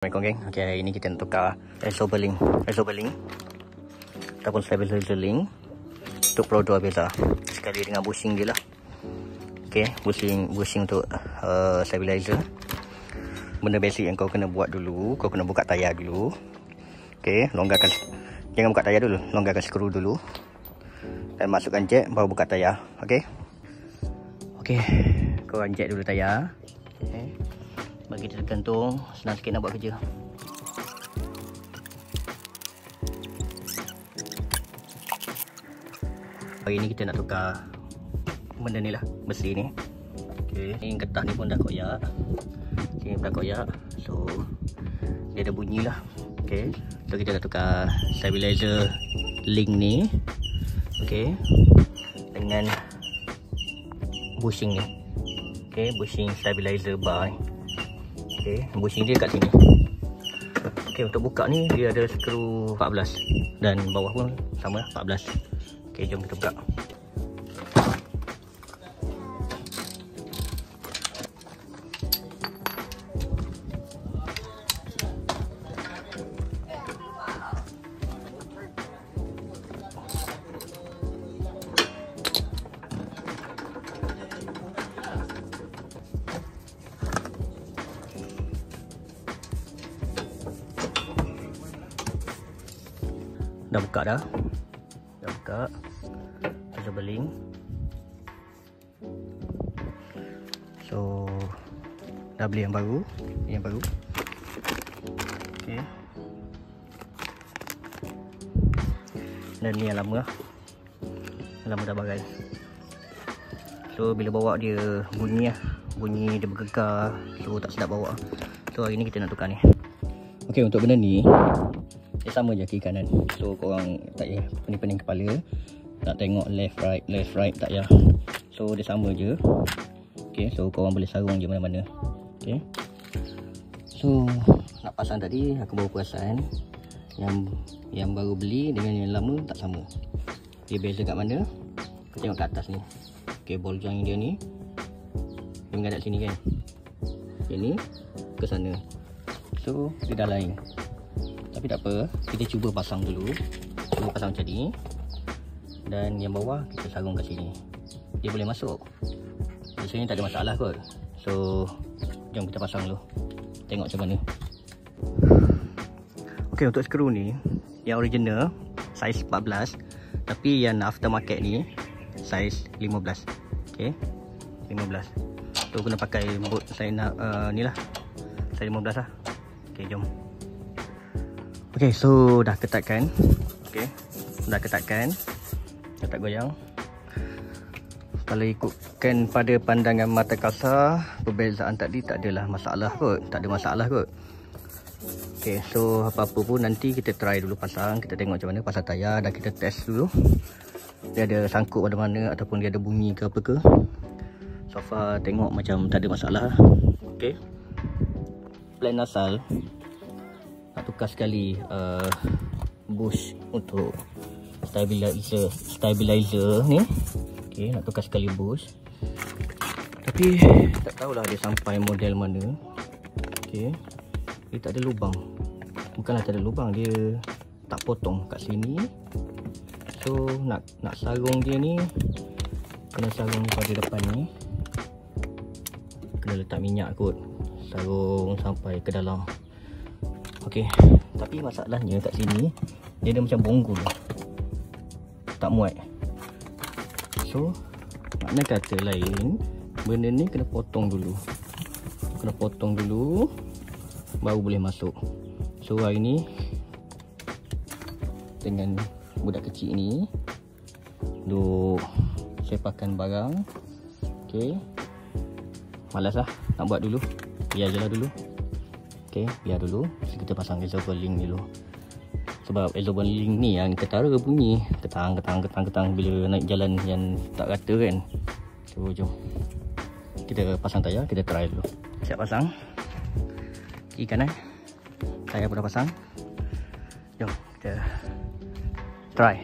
Assalamualaikum geng. Okay, hari ni kita nak tukar Isoberlink ataupun stabilizer link untuk Pro 2 Beza sekali dengan bushing dia lah. Okay, bushing untuk stabilizer. Benda basic yang kau kena buat dulu, kau kena buka tayar dulu. Okay, longgarkan, jangan buka tayar dulu, longgarkan skru dulu dan masukkan jack, baru buka tayar. Okay, kau jack dulu tayar. Okay, bagi dia tergantung, senang sikit nak buat kerja. Hari ni kita nak tukar benda ni lah, besi ni. Okay, ni getah ni pun dah koyak, sini dah koyak, so dia ada bunyi lah. Okay, so kita nak tukar stabilizer link ni, okay, dengan bushing ni. Okay, bushing stabilizer bar ni. Okay, bushing dia kat sini. Okay, untuk buka ni dia ada skru 14 dan bawah pun sama 14. Okay, jom kita buka. Dah buka dah. Dah buka. Isoberlink. So dah beli yang baru. Yang baru. Okey. Dan ni yang lama lah. Lama dah bagai. So bila bawa dia bunyi lah. Bunyi dia bergegar. So tak sedap bawa. So hari ni kita nak tukar ni. Okey, untuk benda ni dia sama je kiri kanan. So korang tak payah pening-pening kepala nak tengok left right tak payah. So dia sama je. Okay, so korang boleh sarung je mana-mana. Okay, so nak pasang tadi aku baru perasan yang baru beli dengan yang lama tak sama. Dia beza kat mana? Kau tengok kat atas ni. Okay, ball joint dia ni dia menghadap sini kan. Ini ke sana. So dia dah lain. Tapi tak apa, kita cuba pasang dulu. Cuba pasang macam ni. Dan yang bawah kita sarung kat sini. Dia boleh masuk. Di sini tak ada masalah kot. So jom kita pasang dulu. Tengok macam mana. Ok, untuk skru ni yang original saiz 14. Tapi yang aftermarket ni saiz 15. Ok, 15. So kena pakai boot saya nak ni lah, saiz 15 lah. Ok, jom. Okay, so dah ketatkan. Okay, dah ketatkan. Dah tak goyang. Kalau ikutkan pada pandangan mata kasar, perbezaan tadi tak adalah masalah kot. Tak ada masalah kot. Okay, so apa-apa pun nanti kita try dulu pasang. Kita tengok macam mana pasang tayar dan kita test dulu. Dia ada sangkut pada mana ataupun dia ada bunyi ke apa ke. So far tengok macam tak ada masalah. Okay, plan asal nak tukar sekali bush untuk stabilizer ni. Okay, nak tukar sekali bush. Tapi tak tahulah dia sampai model mana. Okay, dia tak ada lubang. Bukanlah tak ada lubang, dia tak potong kat sini. So nak sarung dia ni kena sarung pada depan ni. Kena letak minyak kot. Sarung sampai ke dalam. Okey, tapi masalahnya kat sini dia ada macam bonggol, tak muat. So makna kata lain, benda ni kena potong dulu. Kena potong dulu baru boleh masuk. So hari ni dengan budak kecil ni duk sepakan barang. Okey, malas lah nak buat dulu, biar je lah dulu. Okay, biar dulu. Kita pasang Isoberlink dulu. Sebab Isoberlink ni yang ketara bunyi ketang. Bila naik jalan yang tak rata kan. So jom kita pasang tayar, kita try dulu. Siap pasang. Kiri kanan. Tayar pun dah pasang. Jom kita try.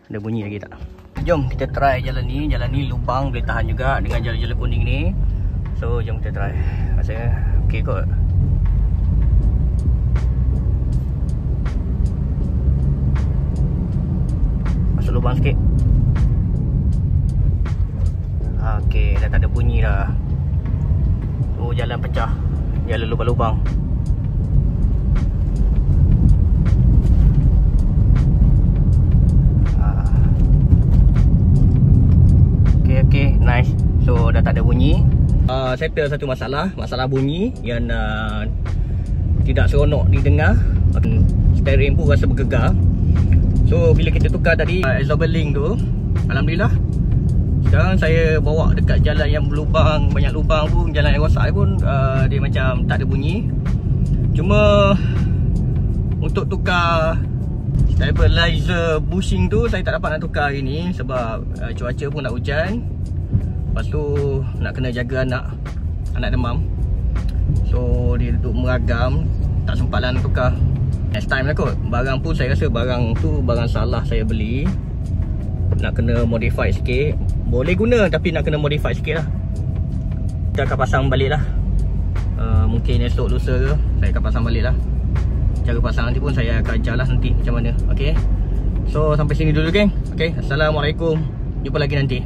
Ada bunyi lagi tak? Jom kita try jalan ni. Jalan ni lubang boleh tahan juga dengan jalan-jalan kuning ni. So jom kita try. Rasanya okey kot. lubang-lubang. Okay, nice. So dah tak ada bunyi. Settle satu masalah bunyi yang tidak seronok didengar. Steering pun rasa bergegar. So bila kita tukar tadi absorber link tu, alhamdulillah sekarang saya bawa dekat jalan yang berlubang, banyak lubang pun, jalan yang rosak pun dia macam tak ada bunyi. Cuma untuk tukar stabilizer bushing tu saya tak dapat nak tukar hari ni sebab cuaca pun nak hujan. Lepas tu nak kena jaga anak demam. So dia duduk meragam, tak sempat lah nak tukar. Next time lah kot. Barang pun saya rasa barang tu barang salah saya beli. Nak kena modify sikit. Boleh guna tapi nak kena modify sikit lah. Kita akan pasang balik lah. Mungkin esok lusa ke saya akan pasang balik lah. Cara pasang nanti pun saya akan ajar lah nanti macam mana. Okay, so sampai sini dulu geng. Okay, Assalamualaikum. Jumpa lagi nanti.